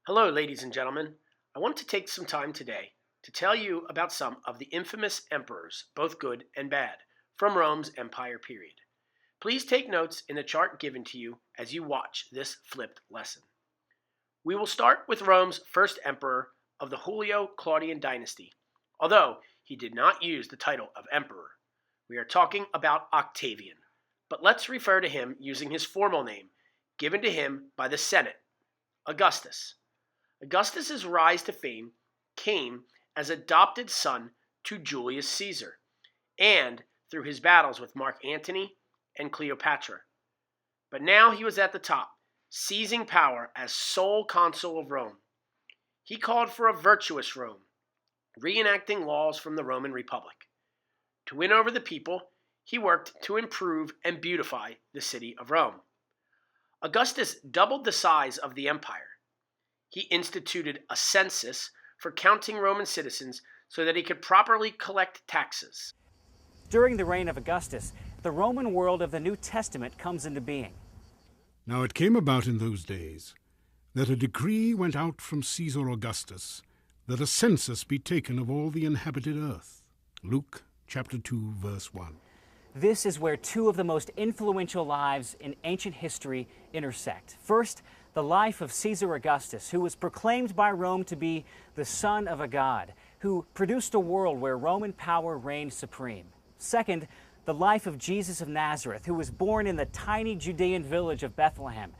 Hello, ladies and gentlemen. I want to take some time today to tell you about some of the infamous emperors, both good and bad, from Rome's empire period. Please take notes in the chart given to you as you watch this flipped lesson. We will start with Rome's first emperor of the Julio Claudian dynasty, although he did not use the title of emperor. We are talking about Octavian, but let's refer to him using his formal name, given to him by the Senate, Augustus. Augustus's rise to fame came as adopted son to Julius Caesar, and through his battles with Mark Antony and Cleopatra. But now he was at the top, seizing power as sole consul of Rome. He called for a virtuous Rome, reenacting laws from the Roman Republic. To win over the people, he worked to improve and beautify the city of Rome. Augustus doubled the size of the empire. He instituted a census for counting Roman citizens so that he could properly collect taxes. During the reign of Augustus, the Roman world of the New Testament comes into being. Now it came about in those days that a decree went out from Caesar Augustus that a census be taken of all the inhabited earth. Luke chapter 2, verse 1. This is where two of the most influential lives in ancient history intersect. First, the life of Caesar Augustus, who was proclaimed by Rome to be the son of a god, who produced a world where Roman power reigned supreme. Second, the life of Jesus of Nazareth, who was born in the tiny Judean village of Bethlehem.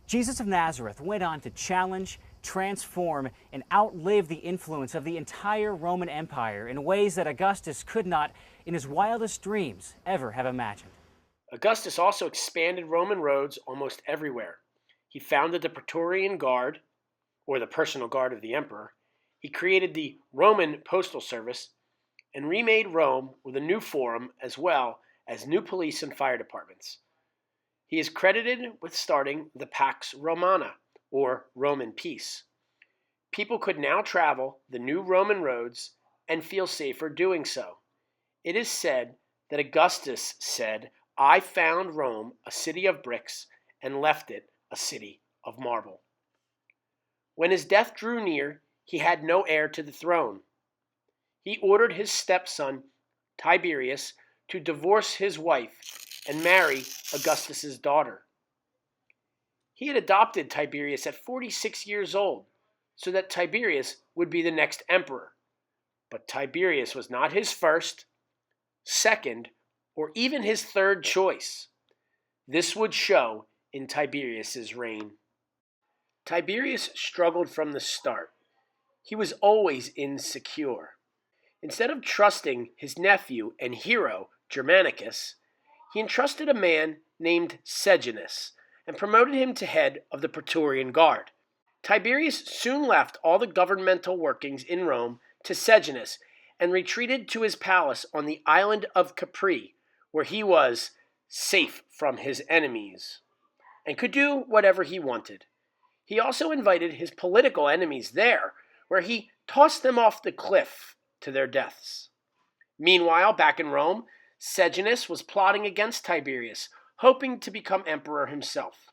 Jesus of Nazareth went on to challenge, transform, and outlive the influence of the entire Roman Empire in ways that Augustus could not, in his wildest dreams, ever have imagined. Augustus also expanded Roman roads almost everywhere. He founded the Praetorian Guard, or the personal guard of the emperor. He created the Roman Postal Service and remade Rome with a new forum as well as new police and fire departments. He is credited with starting the Pax Romana, or Roman peace. People could now travel the new Roman roads and feel safer doing so. It is said that Augustus said, "I found Rome a city of bricks and left it a city of marble." When his death drew near, he had no heir to the throne. He ordered his stepson, Tiberius, to divorce his wife and marry Augustus's daughter. He had adopted Tiberius at 46 years old, so that Tiberius would be the next emperor. But Tiberius was not his first, second, or even his third choice. This would show in Tiberius's reign. Tiberius struggled from the start. He was always insecure. Instead of trusting his nephew and hero, Germanicus, he entrusted a man named Sejanus and promoted him to head of the Praetorian Guard. Tiberius soon left all the governmental workings in Rome to Sejanus and retreated to his palace on the island of Capri, where he was safe from his enemies and could do whatever he wanted. He also invited his political enemies there, where he tossed them off the cliff to their deaths. Meanwhile, back in Rome, Sejanus was plotting against Tiberius, hoping to become emperor himself.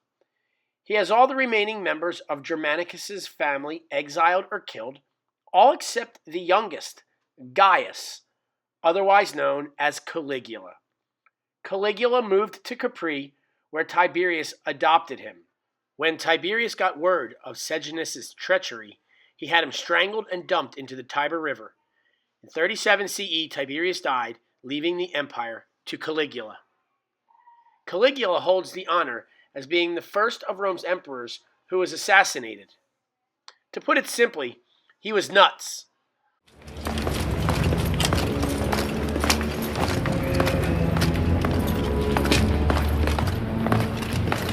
He has all the remaining members of Germanicus's family exiled or killed, all except the youngest, Gaius, otherwise known as Caligula. Caligula moved to Capri, where Tiberius adopted him. When Tiberius got word of Sejanus' treachery, he had him strangled and dumped into the Tiber River. In 37 CE, Tiberius died, leaving the empire to Caligula. Caligula holds the honor as being the first of Rome's emperors who was assassinated. To put it simply, he was nuts.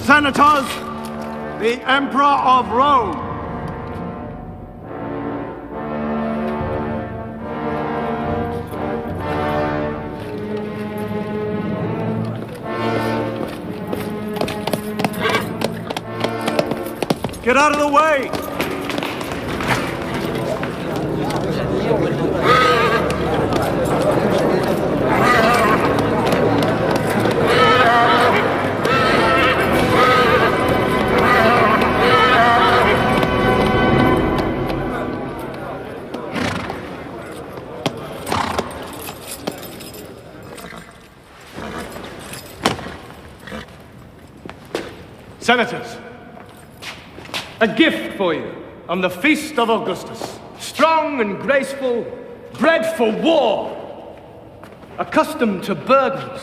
Senators, the Emperor of Rome. Get out of the way! Senators, a gift for you on the feast of Augustus. Strong and graceful, bred for war, accustomed to burdens,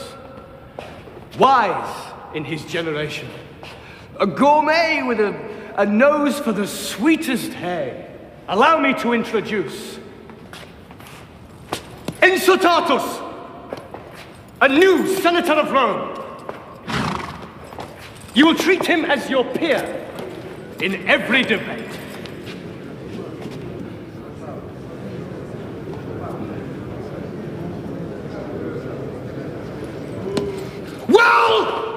wise in his generation, a gourmet with a nose for the sweetest hay. Allow me to introduce Insutatus, a new senator of Rome. You will treat him as your peer in every debate. Well!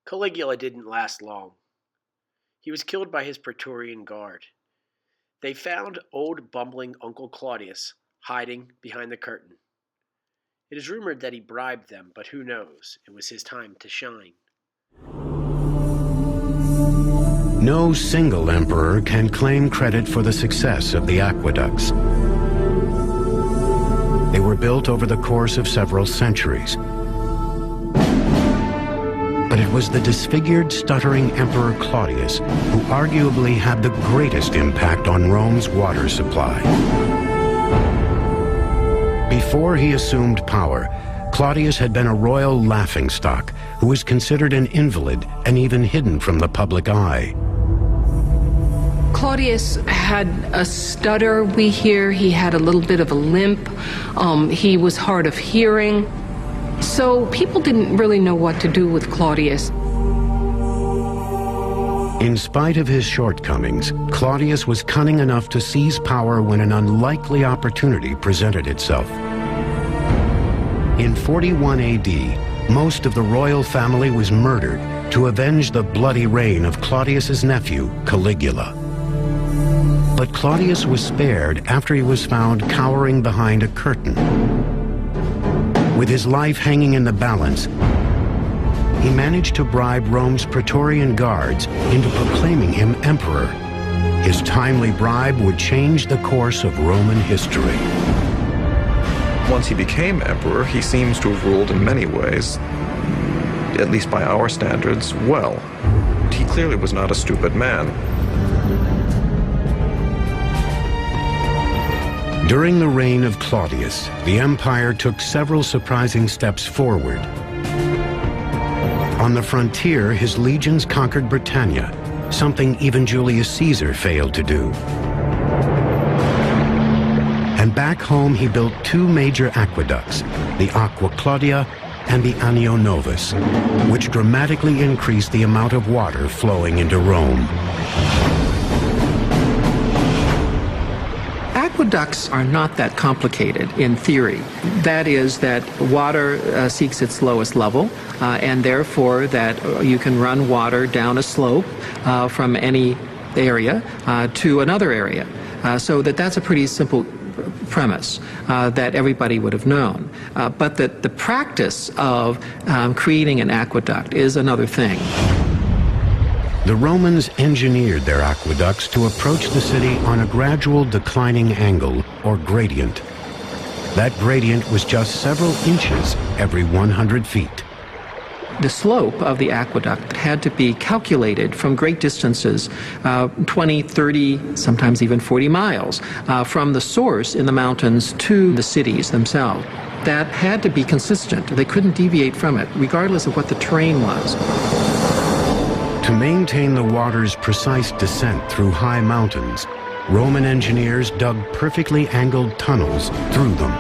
Caligula didn't last long. He was killed by his Praetorian Guard. They found old bumbling Uncle Claudius hiding behind the curtain. It is rumored that he bribed them, but who knows? It was his time to shine. No single emperor can claim credit for the success of the aqueducts. They were built over the course of several centuries. But it was the disfigured, stuttering Emperor Claudius who arguably had the greatest impact on Rome's water supply. Before he assumed power, Claudius had been a royal laughingstock who was considered an invalid and even hidden from the public eye. Claudius had a stutter, we hear. He had a little bit of a limp. He was hard of hearing. So people didn't really know what to do with Claudius. In spite of his shortcomings, Claudius was cunning enough to seize power when an unlikely opportunity presented itself. In 41 AD, most of the royal family was murdered to avenge the bloody reign of Claudius's nephew, Caligula. But Claudius was spared after he was found cowering behind a curtain. With his life hanging in the balance, he managed to bribe Rome's Praetorian guards into proclaiming him emperor. His timely bribe would change the course of Roman history. Once he became emperor, he seems to have ruled in many ways, at least by our standards, well. He clearly was not a stupid man. During the reign of Claudius, the empire took several surprising steps forward. On the frontier, his legions conquered Britannia, something even Julius Caesar failed to do. And back home, he built two major aqueducts, the Aqua Claudia and the Anio Novus, which dramatically increased the amount of water flowing into Rome. Aqueducts are not that complicated in theory. That is that water seeks its lowest level, and therefore that you can run water down a slope from any area to another area. So that's a pretty simple premise that everybody would have known. But that the practice of creating an aqueduct is another thing. The Romans engineered their aqueducts to approach the city on a gradual declining angle, or gradient. That gradient was just several inches every 100 feet. The slope of the aqueduct had to be calculated from great distances, 20, 30, sometimes even 40 miles, from the source in the mountains to the cities themselves. That had to be consistent. They couldn't deviate from it, regardless of what the terrain was. To maintain the water's precise descent through high mountains, Roman engineers dug perfectly angled tunnels through them.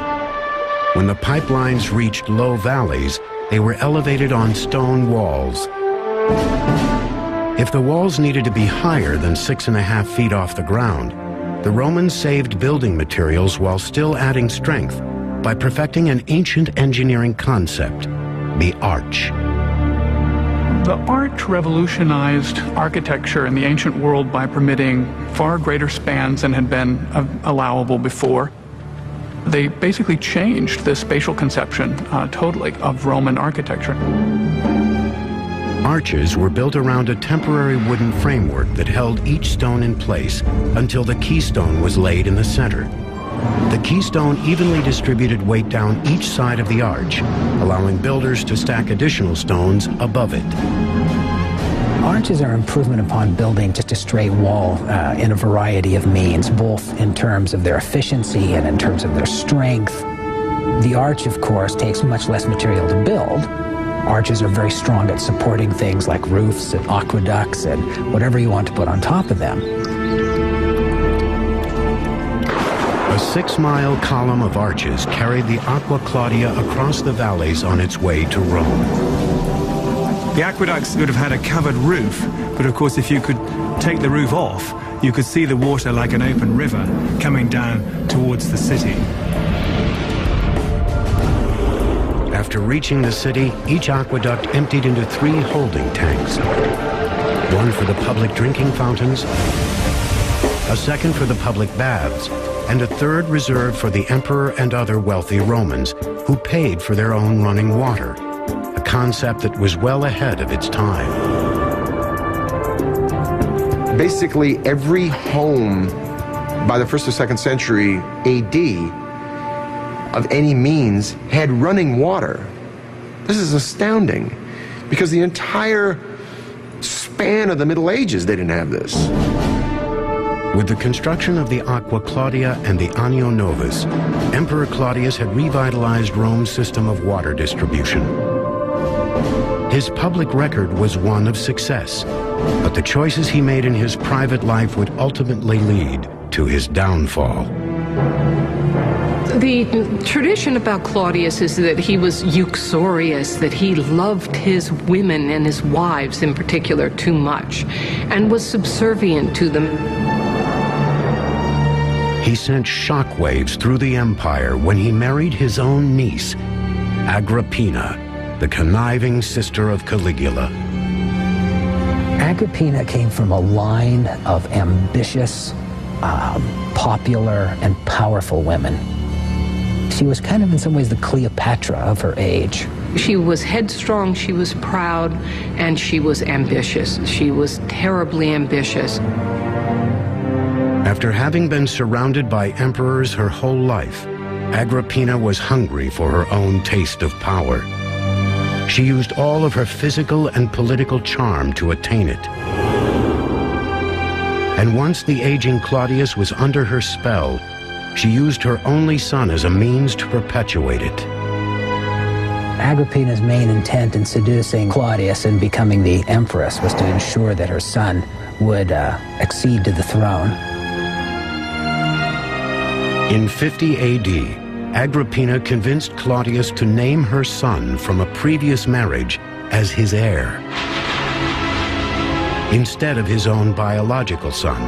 When the pipelines reached low valleys, they were elevated on stone walls. If the walls needed to be higher than 6.5 feet off the ground, the Romans saved building materials while still adding strength by perfecting an ancient engineering concept, the arch. The arch revolutionized architecture in the ancient world by permitting far greater spans than had been allowable before. They basically changed the spatial conception totally of Roman architecture. Arches were built around a temporary wooden framework that held each stone in place until the keystone was laid in the center. The keystone evenly distributed weight down each side of the arch, allowing builders to stack additional stones above it. Arches are improvement upon building just a straight wall in a variety of means, both in terms of their efficiency and in terms of their strength. The arch, of course, takes much less material to build. Arches are very strong at supporting things like roofs and aqueducts and whatever you want to put on top of them. A 6-mile column of arches carried the Aqua Claudia across the valleys on its way to Rome. The aqueducts would have had a covered roof, but of course if you could take the roof off, you could see the water like an open river coming down towards the city. After reaching the city, each aqueduct emptied into 3 holding tanks. One for the public drinking fountains, a second for the public baths, and a third reserved for the emperor and other wealthy Romans who paid for their own running water, a concept that was well ahead of its time. Basically, every home by the 1st or 2nd century AD of any means had running water. This is astounding, because the entire span of the Middle Ages, they didn't have this. With the construction of the Aqua Claudia and the Anio Novus, Emperor Claudius had revitalized Rome's system of water distribution. His public record was one of success, but the choices he made in his private life would ultimately lead to his downfall. The tradition about Claudius is that he was uxorious, that he loved his women and his wives in particular too much, and was subservient to them. He sent shockwaves through the empire when he married his own niece, Agrippina, the conniving sister of Caligula. Agrippina came from a line of ambitious, popular, and powerful women. She was kind of in some ways the Cleopatra of her age. She was headstrong, she was proud, and she was ambitious. She was terribly ambitious. After having been surrounded by emperors her whole life, Agrippina was hungry for her own taste of power. She used all of her physical and political charm to attain it. And once the aging Claudius was under her spell, she used her only son as a means to perpetuate it. Agrippina's main intent in seducing Claudius and becoming the empress was to ensure that her son would accede to the throne. In 50 AD, Agrippina convinced Claudius to name her son from a previous marriage as his heir, instead of his own biological son.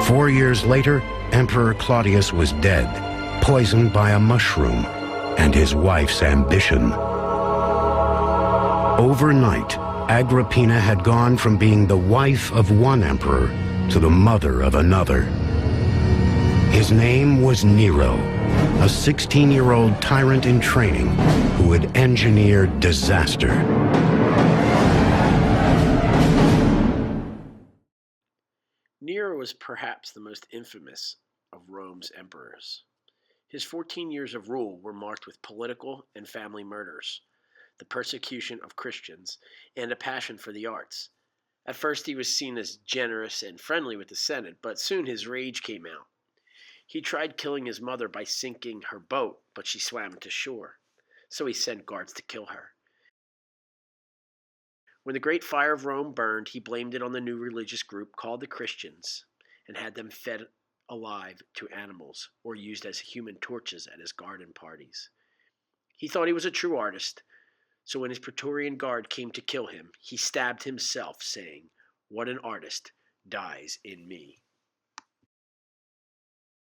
4 years later, Emperor Claudius was dead, poisoned by a mushroom, and his wife's ambition. Overnight, Agrippina had gone from being the wife of one emperor to the mother of another. His name was Nero, a 16-year-old tyrant in training who had engineered disaster. Nero was perhaps the most infamous of Rome's emperors. His 14 years of rule were marked with political and family murders, the persecution of Christians, and a passion for the arts. At first he was seen as generous and friendly with the Senate, but soon his rage came out. He tried killing his mother by sinking her boat, but she swam to shore, so he sent guards to kill her. When the great fire of Rome burned, he blamed it on the new religious group called the Christians and had them fed alive to animals or used as human torches at his garden parties. He thought he was a true artist, so when his Praetorian guard came to kill him, he stabbed himself, saying, "What an artist dies in me."